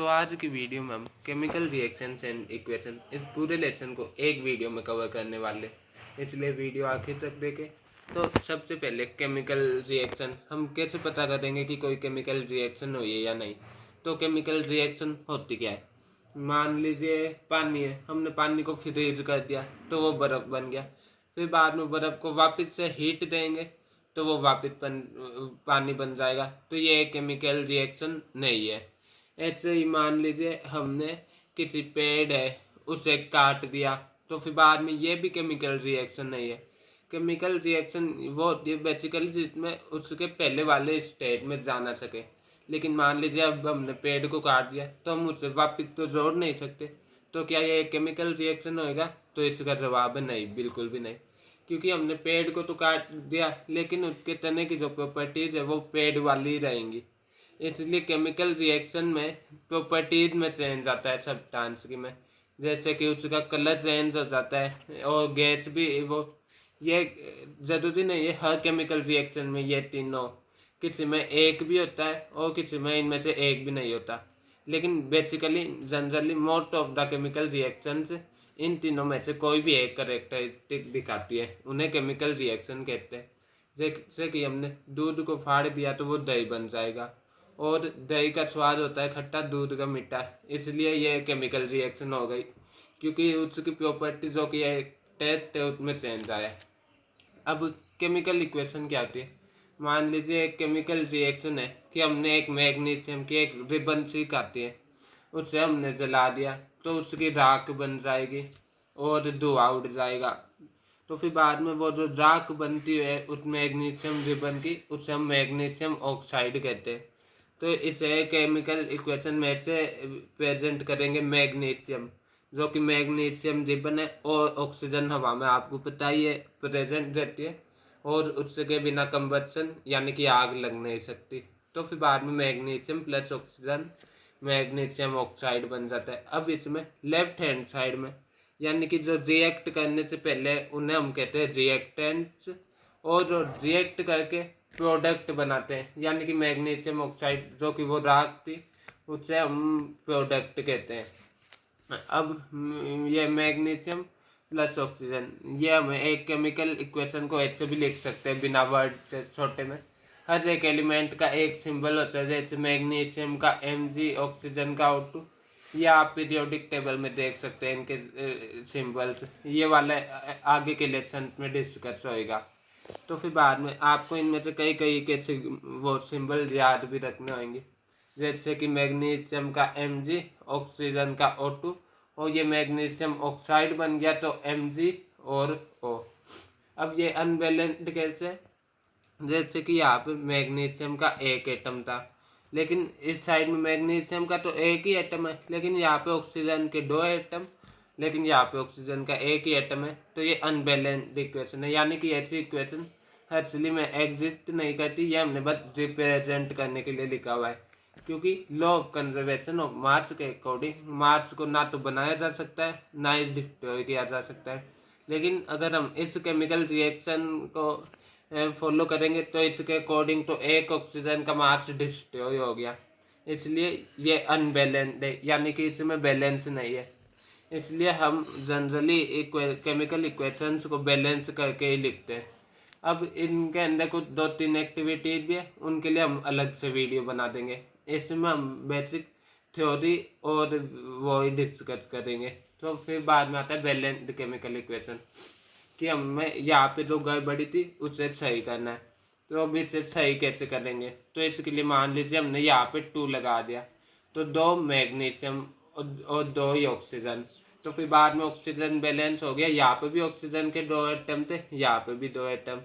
तो आज की वीडियो में हम केमिकल रिएक्शंस एंड इक्वेशन इस पूरे लेसन को एक वीडियो में कवर करने वाले, इसलिए वीडियो आखिर तक देखें। तो सबसे पहले केमिकल रिएक्शन हम कैसे पता करेंगे कि कोई केमिकल रिएक्शन हुई है या नहीं। तो केमिकल रिएक्शन होती क्या है, मान लीजिए पानी है, हमने पानी को फ्रीज कर दिया तो वो बर्फ़ बन गया, फिर बाद में बर्फ़ को वापस से हीट देंगे तो वो वापस पानी बन जाएगा। तो ये केमिकल रिएक्शन नहीं है। ऐसे ही मान लीजिए हमने किसी पेड़ है उसे काट दिया तो फिर बाद में ये भी केमिकल रिएक्शन नहीं है। केमिकल रिएक्शन वो होती है बेसिकली जिसमें उसके पहले वाले स्टेट में जाना सके, लेकिन मान लीजिए अब हमने पेड़ को काट दिया तो हम उसे वापस तो जोड़ नहीं सकते। तो क्या ये केमिकल रिएक्शन होएगा? तो इसका जवाब है नहीं, बिल्कुल भी नहीं। क्योंकि हमने पेड़ को तो काट दिया लेकिन उसके तने की जो प्रॉपर्टीज है वो पेड़ वाली ही रहेंगी, इसलिए केमिकल रिएक्शन में प्रॉपर्टीज में चेंज आता है सब्सटेंस की में, जैसे कि उसका कलर चेंज हो जाता है और गैस भी वो। ये ज़रूरी नहीं है हर केमिकल रिएक्शन में ये तीनों, किसी में एक भी होता है और किसी में इनमें से एक भी नहीं होता। लेकिन basically generally most of the chemical reactions in तीनों में से कोई भी एक करेक्टरिस्टिक दिखाती है, उन्हें केमिकल रिएक्शन कहते हैं। जैसे कि हमने दूध को फाड़ दिया तो वो दही बन जाएगा, और दही का स्वाद होता है खट्टा, दूध का मीठा, इसलिए ये केमिकल रिएक्शन हो गई क्योंकि उसकी प्रॉपर्टी जो कि एक टेस्ट है उसमें चेंज आया। अब केमिकल इक्वेशन क्या होती है, मान लीजिए एक केमिकल रिएक्शन है कि हमने एक मैग्नीशियम की एक रिबन सी काटी है, उसे हमने जला दिया तो उसकी राख बन जाएगी और धुआं उड़ जाएगा। तो फिर बाद में वो जो राख बनती है उस मैग्नीशियम रिबन की, उसे हम मैग्नीशियम ऑक्साइड कहते हैं। तो इसे केमिकल इक्वेशन में से प्रेजेंट करेंगे मैग्नीशियम, जो कि मैग्नीशियम रिबन है और ऑक्सीजन हवा में आपको पता ही है प्रेजेंट रहती है और उसके बिना कंबशन यानी कि आग लग नहीं सकती। तो फिर बाद में magnesium plus oxygen magnesium oxide बन जाता है। अब इसमें लेफ्ट हैंड साइड में यानी कि जो रिएक्ट करने से पहले उन्हें हम कहते हैं रिएक्टेंट्स, और जो रिएक्ट करके प्रोडक्ट बनाते हैं यानी कि मैग्नीशियम ऑक्साइड जो कि वो राख थी उसे हम प्रोडक्ट कहते हैं। अब ये मैग्नीशियम प्लस ऑक्सीजन, ये हम एक केमिकल इक्वेशन को ऐसे भी लिख सकते हैं बिना वर्ड से छोटे में। हर एक एलिमेंट का एक सिंबल होता है, जैसे मैग्नीशियम का Mg, ऑक्सीजन का O2। ये आप पीरियोडिक टेबल में देख सकते हैं इनके सिंबल्स, ये वाला आगे के लेसन में डिस्कस होएगा। तो फिर बाद में आपको इनमें से कई कई के वो सिंबल याद भी रखने होंगे, जैसे कि मैग्नीशियम का Mg, ऑक्सीजन का O2, और ये मैग्नीशियम ऑक्साइड बन गया तो Mg और O। अब ये अनबैलेंस्ड कैसे, जैसे कि यहाँ पे मैग्नीशियम का एक एटम था लेकिन इस साइड में मैग्नीशियम का तो एक ही एटम है, लेकिन यहाँ पे ऑक्सीजन के दो एटम, लेकिन यहाँ पे ऑक्सीजन का एक ही एटम है। तो ये अनबैलेंस्ड इक्वेशन है, यानी कि ऐसी इक्वेशन एक्चुअली में एग्जिस्ट नहीं करती, ये हमने बस रिप्रेजेंट करने के लिए लिखा हुआ है। क्योंकि law of conservation of mass के अकॉर्डिंग मास को ना तो बनाया जा सकता है ना ही डिस्ट्रॉय किया जा सकता है, लेकिन अगर हम इस केमिकल रिएक्शन को फॉलो करेंगे तो इसके अकॉर्डिंग तो एक ऑक्सीजन का मास डिस्ट्रॉय हो गया, इसलिए ये अनबैलेंस्ड है यानी कि इसमें बैलेंस नहीं है। इसलिए हम जनरली केमिकल इक्वेशंस को बैलेंस करके ही लिखते हैं। अब इनके अंदर कुछ दो तीन एक्टिविटीज भी है, उनके लिए हम अलग से वीडियो बना देंगे। इसमें हम बेसिक थ्योरी और वो ही डिस्कस करेंगे। तो फिर बाद में आता है बैलेंस्ड केमिकल इक्वेशन, कि हमें यहाँ पे जो गड़बड़ी थी उसे सही करना है। तो अब इसे सही कैसे करेंगे, तो इसके लिए मान लीजिए हमने यहाँ पे 2 लगा दिया तो 2 मैग्नीशियम और 2 ही ऑक्सीजन। तो फिर बाद में ऑक्सीजन बैलेंस हो गया, यहाँ पे भी ऑक्सीजन के 2 एटम थे, यहाँ पे भी 2 एटम।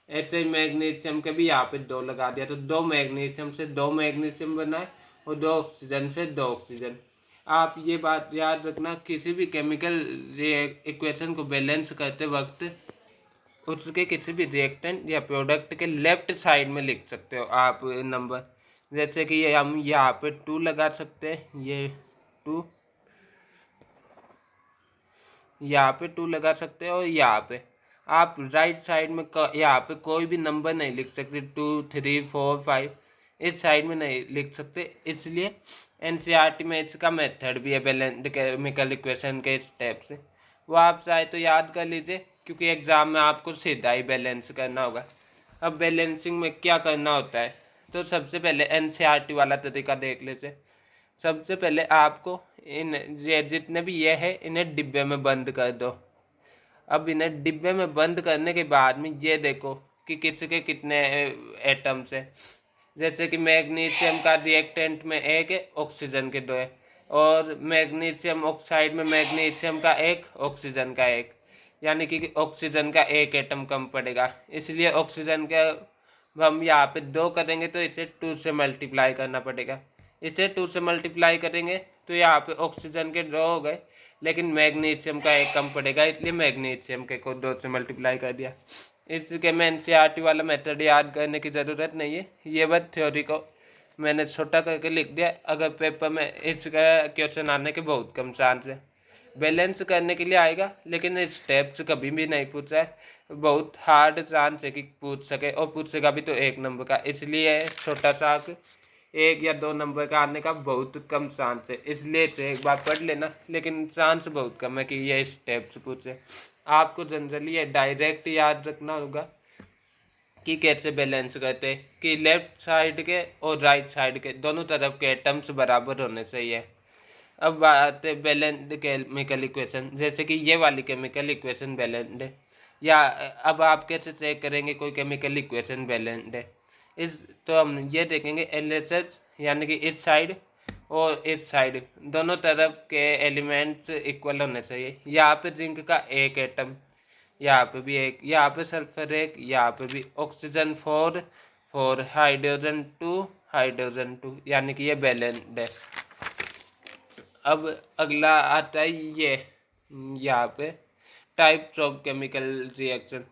ऐसे ही मैग्नीशियम के भी यहाँ पे 2 लगा दिया तो 2 मैग्नीशियम से 2 मैग्नीशियम बनाए और 2 ऑक्सीजन से 2 ऑक्सीजन। आप ये बात याद रखना, किसी भी केमिकल इक्वेशन को बैलेंस करते वक्त उसके किसी भी रिएक्टेंट या प्रोडक्ट के लेफ्ट साइड में लिख सकते हो आप नंबर। जैसे कि ये हम यहाँ पे 2 लगा सकते हैं, ये 2 यहाँ पे 2 लगा सकते हो, और यहाँ पे आप राइट साइड में यहाँ पे कोई भी नंबर नहीं लिख सकते, 2 3 4 5 इस साइड में नहीं लिख सकते, इसलिए एनसीईआरटी में इसका मेथड भी है बैलेंस्ड केमिकल इक्वेशन के स्टेप्स, वो आप चाहे तो याद कर लीजिए, क्योंकि एग्ज़ाम में आपको सीधा ही बैलेंस करना होगा। अब बैलेंसिंग में क्या करना होता है, तो सबसे पहले एनसीईआरटी वाला तरीका देख लेते। सबसे पहले आपको इन ये जितने भी ये है इन्हें डिब्बे में बंद कर दो। अब इन्हें डिब्बे में बंद करने के बाद में ये देखो कि किसके कितने एटम्स है। जैसे कि मैग्नीशियम का रिएक्टेंट में एक है, ऑक्सीजन के दो है, और मैग्नीशियम ऑक्साइड में मैग्नीशियम का एक, ऑक्सीजन का एक, यानी कि ऑक्सीजन का एक एटम कम पड़ेगा। इसलिए ऑक्सीजन का हम यहाँ पे 2 करेंगे तो इसे 2 से मल्टीप्लाई करना पड़ेगा। इसे 2 से मल्टीप्लाई करेंगे तो यहाँ पे ऑक्सीजन के 2 हो गए, लेकिन मैग्नीशियम का एक कम पड़ेगा, इसलिए मैग्नीशियम के को 2 से मल्टीप्लाई कर दिया। इसके में एनसीईआरटी वाला मेथड याद करने की ज़रूरत नहीं है, ये बस थ्योरी को मैंने छोटा करके लिख दिया। अगर पेपर में इसका क्वेश्चन आने के बहुत कम चांस है। बैलेंस करने के लिए आएगा, लेकिन स्टेप्स कभी भी नहीं पूछा है, बहुत हार्ड चांस है कि पूछ सके, और पूछेगा भी तो 1 नंबर का, इसलिए छोटा सा 1 या 2 नंबर का आने का बहुत कम चांस है, इसलिए इसे एक बार पढ़ लेना, लेकिन चांस बहुत कम है कि ये स्टेप्स पूछे। आपको जनरली ये डायरेक्ट याद रखना होगा कि कैसे बैलेंस करते, कि लेफ्ट साइड के और राइट साइड के दोनों तरफ के एटम्स बराबर होने चाहिए। अब बात है बैलेंस्ड केमिकल इक्वेशन, जैसे कि ये वाली केमिकल इक्वेशन बैलेंस्ड है, या अब आप कैसे चेक करेंगे कोई केमिकल इक्वेशन बैलेंस्ड है। इस तो हम ये देखेंगे एलएचएस, यानी कि इस साइड और इस साइड दोनों तरफ के एलिमेंट्स इक्वल होने चाहिए। यहाँ पे जिंक का एक एटम, यहाँ पे भी एक, यहाँ पे सल्फर एक, यहाँ पे भी, ऑक्सीजन 4 हाइड्रोजन 2 यानी कि ये बैलेंस्ड है। अब अगला आता है ये यहाँ पे टाइप्स ऑफ केमिकल रिएक्शन।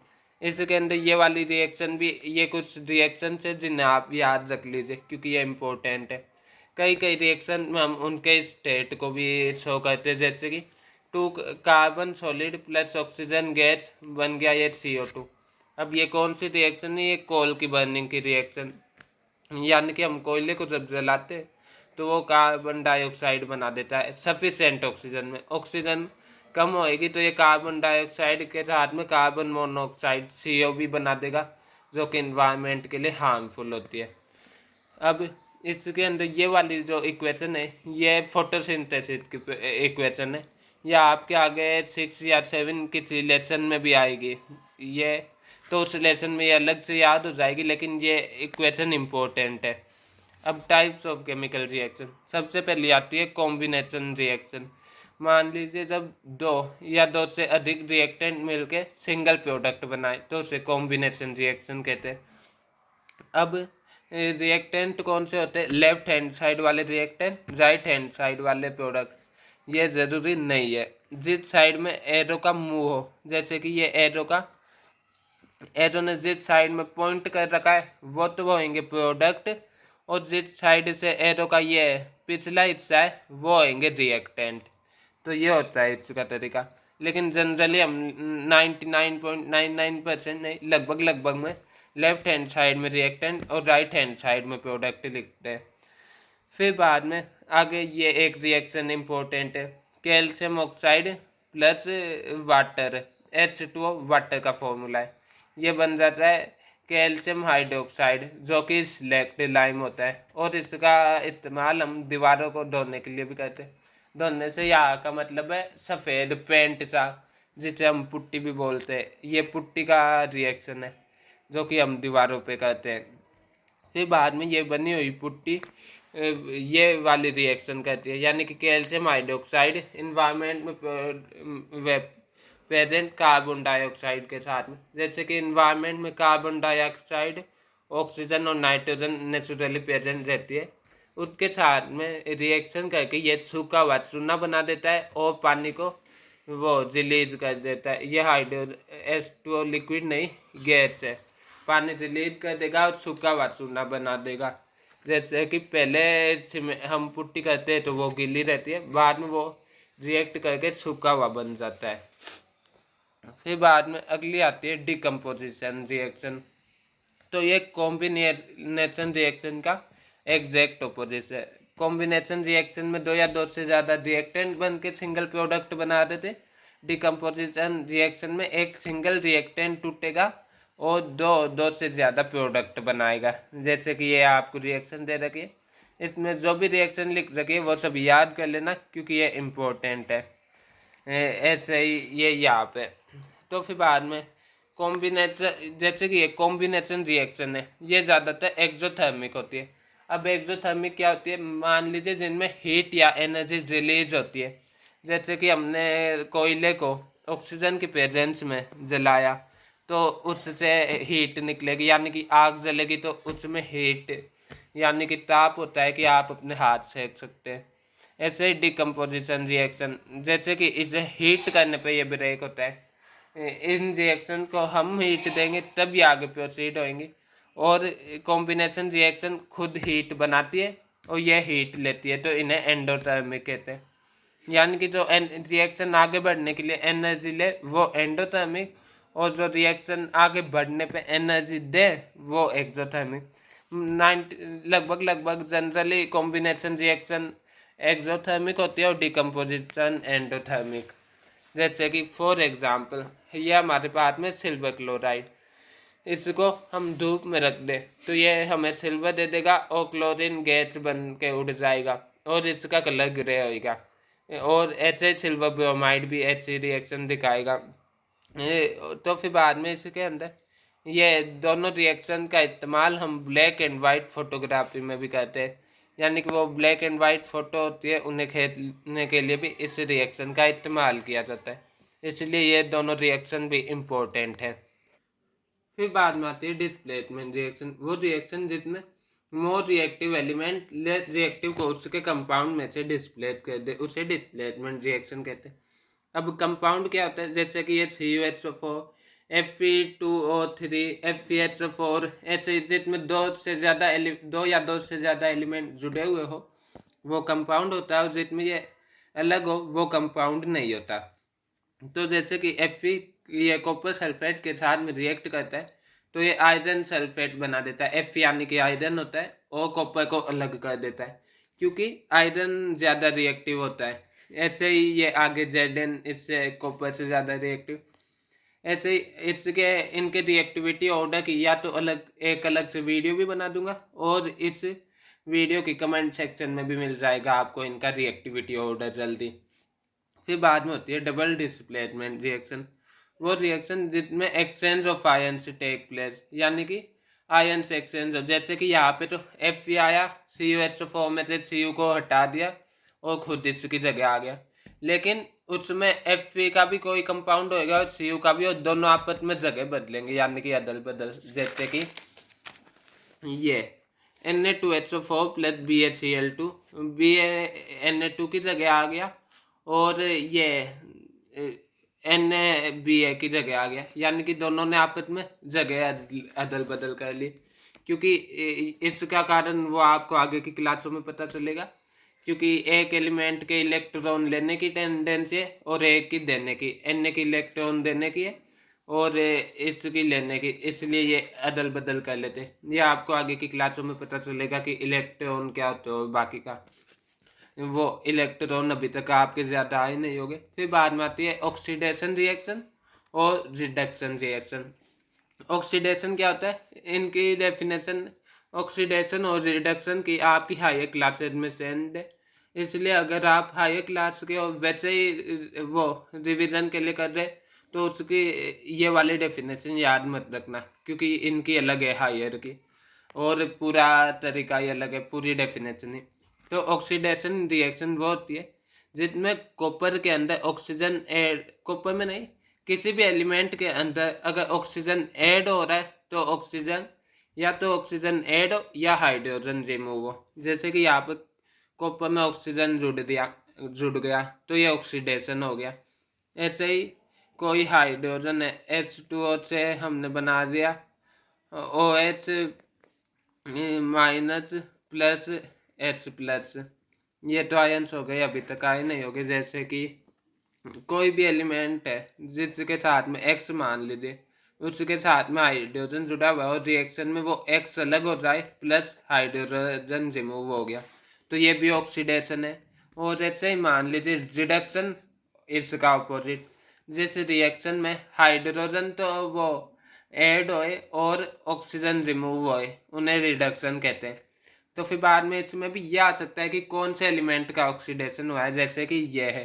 इसके अंदर ये वाली रिएक्शन भी, ये कुछ रिएक्शन है जिन्हें आप याद रख लीजिए, क्योंकि ये इम्पोर्टेंट है। कई रिएक्शन में हम उनके स्टेट को भी शो करते हैं, जैसे कि 2 carbon solid plus oxygen gas बन गया ये CO2। अब ये कौन सी रिएक्शन है, ये कोल की बर्निंग की रिएक्शन, यानी कि हम कोयले को जब जलाते हैं तो वो कार्बन डाइऑक्साइड बना देता है सफिशेंट ऑक्सीजन में। ऑक्सीजन कम होएगी तो ये कार्बन डाइऑक्साइड के साथ में कार्बन मोनोऑक्साइड CO भी बना देगा, जो कि इन्वायरमेंट के लिए हार्मफुल होती है। अब इसके अंदर ये वाली जो इक्वेशन है ये फोटोसिंथेसिस की इक्वेशन है, या आपके आगे 6 या 7 किसी लेसन में भी आएगी ये, तो उस लेसन में ये अलग से याद हो जाएगी, लेकिन ये इक्वेशन इम्पोर्टेंट है। अब टाइप्स ऑफ केमिकल रिएक्शन, सबसे पहले आती है कॉम्बिनेशन रिएक्शन। मान लीजिए जब 2 या 2 से अधिक रिएक्टेंट मिलके सिंगल प्रोडक्ट बनाए तो उसे कॉम्बिनेशन रिएक्शन कहते हैं। अब रिएक्टेंट कौन से होते हैं, लेफ्ट हैंड साइड वाले रिएक्टेंट, राइट हैंड साइड वाले प्रोडक्ट, ये ज़रूरी नहीं है। जिस साइड में एरो का मुंह हो, जैसे कि ये एरो ने जिस साइड में पॉइंट कर रखा है वो तो वो होंगे प्रोडक्ट, और जिस साइड से एरो का ये पिछला हिस्सा है वो होंगे रिएक्टेंट। तो ये होता है इसका तरीका, लेकिन जनरली हम 99.99% नहीं, लगभग में लेफ्ट हैंड साइड में रिएक्टेंट और राइट हैंड साइड में प्रोडक्ट लिखते हैं। फिर बाद में आगे ये एक रिएक्शन इम्पोर्टेंट है, calcium oxide plus water, H2O water का फॉर्मूला है, ये बन जाता है कैल्शियम हाइड्रोक्साइड, जो कि सिलेक्ट लाइम होता है, और इसका इस्तेमाल हम दीवारों को धोने के लिए भी करते हैं। धोने से यहाँ का मतलब है सफ़ेद पेंट सा, जिसे हम पुट्टी भी बोलते हैं, ये पुट्टी का रिएक्शन है जो कि हम दीवारों पे करते हैं। फिर बाद में ये बनी हुई पुट्टी ये वाली रिएक्शन करती है, यानी कि कैल्शियम हाइड्रोक्साइड इन्वायरमेंट में प्रेजेंट कार्बन डाइऑक्साइड के साथ में, जैसे कि इन्वायरमेंट में कार्बन डाइऑक्साइड, ऑक्सीजन और नाइट्रोजन नेचुरली प्रेजेंट रहती है, उसके साथ में रिएक्शन करके ये सूखा हुआ चूना बना देता है और पानी को वो रिलीज कर देता है। ये H2O लिक्विड नहीं, गैस है, पानी रिलीज कर देगा और सूखा हुआ चूना बना देगा। जैसे कि पहले हम पुट्टी करते हैं तो वो गीली रहती है, बाद में वो रिएक्ट करके सूखा हुआ बन जाता है। फिर बाद में अगली आती है डिकम्पोजिशन रिएक्शन। तो ये कॉम्बिनेशन रिएक्शन का एग्जैक्ट ऑपोजिट है। कॉम्बिनेशन रिएक्शन में दो या दो से ज़्यादा रिएक्टेंट बन के सिंगल प्रोडक्ट बना देते। डिकम्पोजिशन रिएक्शन में एक सिंगल रिएक्टेंट टूटेगा और दो से ज़्यादा प्रोडक्ट बनाएगा। जैसे कि ये आपको रिएक्शन दे रखी है, इसमें जो भी रिएक्शन लिख रखी है वो सब याद कर लेना क्योंकि ये इम्पोर्टेंट है। ऐसे ही ये यहाँ पे। तो फिर बाद में कॉम्बिनेशन, जैसे कि ये कॉम्बिनेशन रिएक्शन है, ये ज़्यादातर एक्सोथर्मिक होती है। अब एक्सोथर्मिक क्या होती है, मान लीजिए जिनमें हीट या एनर्जी रिलीज होती है। जैसे कि हमने कोयले को ऑक्सीजन की प्रेजेंस में जलाया तो उससे हीट निकलेगी, यानी कि आग जलेगी तो उसमें हीट यानी कि ताप होता है कि आप अपने हाथ सेक सकते हैं। ऐसे ही डिकम्पोजिशन रिएक्शन, जैसे कि इसे हीट करने पे ये ब्रेक होता है। इन रिएक्शन को हम हीट देंगे तब ये आगे प्रोसीड होंगी। और कॉम्बिनेशन रिएक्शन खुद हीट बनाती है और ये हीट लेती है, तो इन्हें एंडोथर्मिक कहते हैं। यानी कि जो रिएक्शन आगे बढ़ने के लिए एनर्जी ले वो एंडोथर्मिक, और जो रिएक्शन आगे बढ़ने पे एनर्जी दे वो एक्सोथर्मिक। 90 लगभग जनरली कॉम्बिनेशन रिएक्शन एक्सोथर्मिक होती है और डिकम्पोजिशन एंडोथर्मिक। जैसे कि फॉर एग्जांपल ये हमारे पास में सिल्वर क्लोराइड, इसको हम धूप में रख दें तो ये हमें सिल्वर दे देगा और क्लोरीन गैस बन के उड़ जाएगा और इसका कलर ग्रे होगा। और ऐसे सिल्वर ब्रोमाइड भी ऐसी रिएक्शन दिखाएगा। तो फिर बाद में इसके अंदर ये दोनों रिएक्शन का इस्तेमाल हम ब्लैक एंड वाइट फोटोग्राफी में भी करते हैं। यानी कि वो ब्लैक एंड वाइट फोटो होती है, उन्हें खींचने के लिए भी इस रिएक्शन का इस्तेमाल किया जाता है। इसलिए ये दोनों रिएक्शन भी इम्पोर्टेंट है। फिर बाद में आती है डिस्प्लेसमेंट रिएक्शन, वो रिएक्शन जिसमें more reactive element less reactive को उसके कंपाउंड में से डिस्प्लेस कर दे, उसे डिस्प्लेसमेंट रिएक्शन कहते हैं। अब कंपाउंड क्या होता है, जैसे कि ये CuHO4, Fe2O3, FeSO4, ऐसे जिसमें दो या दो से ज़्यादा एलिमेंट जुड़े हुए हो वो कंपाउंड होता है, और जिसमें ये अलग हो वो कंपाउंड नहीं होता। तो जैसे कि Fe ये कॉपर सल्फेट के साथ में रिएक्ट करता है तो ये आयरन सल्फेट बना देता है। F यानी कि आयरन होता है और कॉपर को अलग कर देता है क्योंकि आयरन ज़्यादा रिएक्टिव होता है। ऐसे ही ये आगे Zn इससे कॉपर से ज़्यादा रिएक्टिव। ऐसे ही इसके इनके रिएक्टिविटी ऑर्डर की या तो एक अलग से वीडियो भी बना दूंगा और इस वीडियो की कमेंट सेक्शन में भी मिल जाएगा आपको इनका रिएक्टिविटी ऑर्डर जल्दी। फिर बाद में होती है डबल डिस्प्लेसमेंट रिएक्शन, वो रिएक्शन जिसमें exchange of ions take place, यानी कि आयन्स एक्सचेंज हो। जैसे कि यहाँ पे तो Fe आया, CuHO4 में से Cu को हटा दिया और खुद इसकी जगह आ गया, लेकिन उसमें Fe का भी कोई कंपाउंड होगा और Cu का भी, और दोनों आपस में जगह बदलेंगे यानी कि अदल बदल। जैसे कि ये Na2HO4 प्लस BaCl2, Na2 की जगह आ गया और ये Na की जगह आ गया, यानी कि दोनों ने आपस में जगह अदल बदल कर ली। क्योंकि इसका कारण वो आपको आगे की क्लासों में पता चलेगा, क्योंकि एक एलिमेंट के इलेक्ट्रॉन लेने की टेंडेंसी है और एक की देने की, Na की इलेक्ट्रॉन देने की है और इसकी लेने की, इसलिए ये अदल बदल कर लेते। ये आपको आगे की क्लासों में पता चलेगा कि इलेक्ट्रॉन क्या होते हो, बाकी का वो इलेक्ट्रॉन अभी तक आपके ज़्यादा आए नहीं होंगे। फिर बाद में आती है ऑक्सीडेशन रिएक्शन और रिडक्शन रिएक्शन। ऑक्सीडेशन क्या होता है, इनकी डेफिनेशन ऑक्सीडेशन और रिडक्शन की आपकी हायर क्लासेज में सेंड है, इसलिए अगर आप हायर क्लास के और वैसे ही वो रिवीजन के लिए कर रहे तो उसकी ये वाली डेफिनेशन याद मत रखना क्योंकि इनकी अलग है हायर की, और पूरा तरीका ही अलग है, पूरी डेफिनेशन ही। तो ऑक्सीडेशन रिएक्शन वो होती है जिसमें कॉपर के अंदर ऑक्सीजन ऐड, कॉपर में नहीं किसी भी एलिमेंट के अंदर अगर ऑक्सीजन ऐड हो रहा है तो ऑक्सीजन या तो ऑक्सीजन ऐड हो या हाइड्रोजन रिमूव हो। जैसे कि यहाँ पर कॉपर में ऑक्सीजन जुड़ गया तो ये ऑक्सीडेशन हो गया। ऐसे ही कोई हाइड्रोजन है H2O से हमने बना दिया OH माइनस प्लस H+, ये तो आयंस हो गए, अभी तक आए नहीं हो गए। जैसे कि कोई भी एलिमेंट है जिसके साथ में X मान लीजिए, उसके साथ में हाइड्रोजन जुड़ा हुआ है और रिएक्शन में वो X अलग हो जाए प्लस हाइड्रोजन रिमूव हो गया तो ये भी ऑक्सीडेशन है। और ऐसे ही मान लीजिए रिडक्शन इसका अपोजिट, जिस रिएक्शन में हाइड्रोजन तो वो ऐड होए और ऑक्सीजन रिमूव होए उन्हें रिडक्शन कहते हैं। तो फिर बाद में इसमें भी ये आ सकता है कि कौन से एलिमेंट का ऑक्सीडेशन हुआ है, जैसे कि ये है,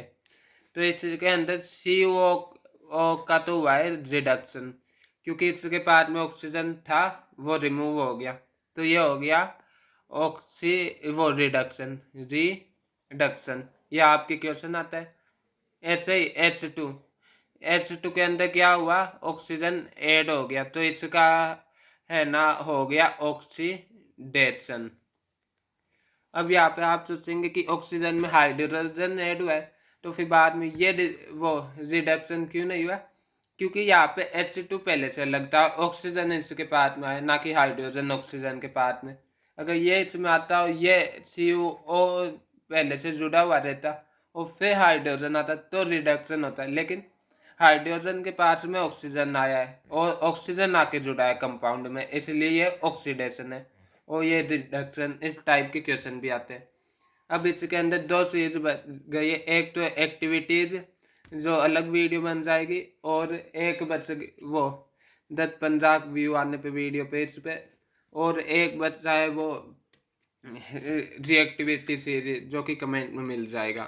तो इसके अंदर CO का तो हुआ है रिडक्शन, क्योंकि इसके पास में ऑक्सीजन था वो रिमूव हो गया, तो ये हो गया वो रिडक्शन। ये आपके क्वेश्चन आता है। ऐसे ही H2 के अंदर क्या हुआ, ऑक्सीजन ऐड हो गया, तो इसका है ना हो गया ऑक्सीडेशन। अब यहाँ पे आप सोचेंगे कि ऑक्सीजन में हाइड्रोजन ऐड हुआ है, तो फिर बाद में ये वो रिडक्शन क्यों नहीं हुआ, क्योंकि यहाँ पे H2 पहले से लगता है, ऑक्सीजन इसके पास में है, ना कि हाइड्रोजन ऑक्सीजन के पास में। अगर ये इसमें आता हो, ये CO पहले से जुड़ा हुआ रहता और फिर हाइड्रोजन आता तो रिडक्शन होता है, लेकिन हाइड्रोजन के पास में ऑक्सीजन आया है और ऑक्सीजन आके जुड़ा है कंपाउंड में, इसलिए ये ऑक्सीडेशन है और ये रिडक्शन। इस टाइप के क्वेश्चन भी आते हैं। अब इसके अंदर दो चीज बच गई है, एक तो एक्टिविटीज जो अलग वीडियो बन जाएगी, और एक बच वो 10-15 व्यू आने पे वीडियो पे इस पे, और एक बच रहा है वो रिएक्टिविटी सीरीज जो कि कमेंट में मिल जाएगा।